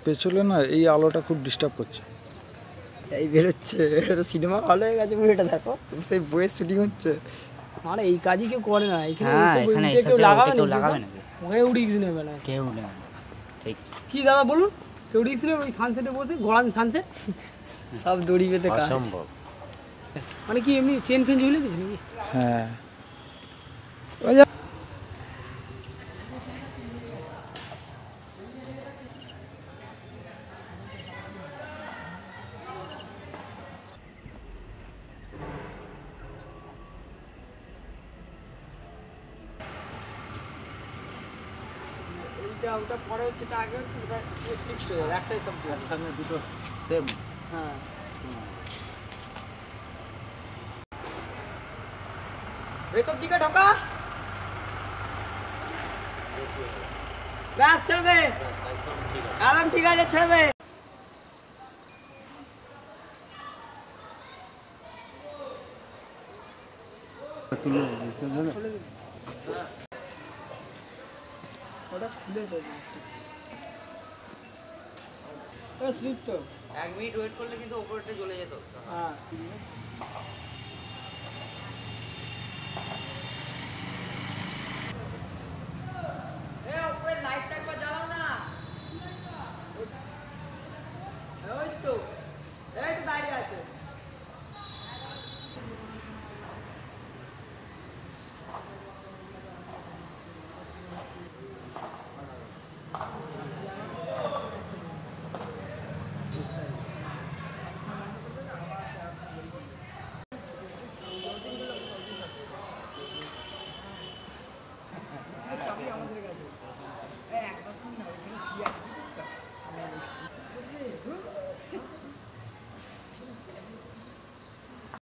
পেছনে না এই আলোটা খুব ডিস্টার্ব করছে। এই বেরোচ্ছে, এটা তো সিনেমা হল হয়ে গেছে পুরো। এটা দেখো, সেই বইয়ের শুটিং হচ্ছে। মানে এই কাজই কেউ করে না এখানে। এখানে কেউ লাগাবে নাকি? কেউ রিস্ক নেবে না, কেউ নেবে না। ঠিক কি দাদা বলুন, কেউ রিস্ক নেবে? ওই সানসেটে বসে গড়ান সানসেট, সব দড়ি পেতে কাজ। অসম্ভব। মানে কি এমনি চেন ফেন ঝুলে দিচ্ছে নাকি? হ্যাঁ এইটা ওটা পরে হচ্ছে, আগে হচ্ছে ওটা ফিক্সড হয়ে যাবে, এক সাইজ সব সামনে দুটো সেম। হ্যাঁ ভেতর দিকে ঢোকা, ব্যাস ছেড়ে দে, একদম ঠিক আছে, ছেড়ে দে। ওটা খুলেছে স্লিপ তো। 1 মিনিট ওয়েট করলে কিন্তু উপরটা জ্বলে যেত। হ্যাঁ লাইটটা একবার জ্বালাও না। ওই তো, এই তো দাঁড়িয়ে আছে। চাবি আমাদের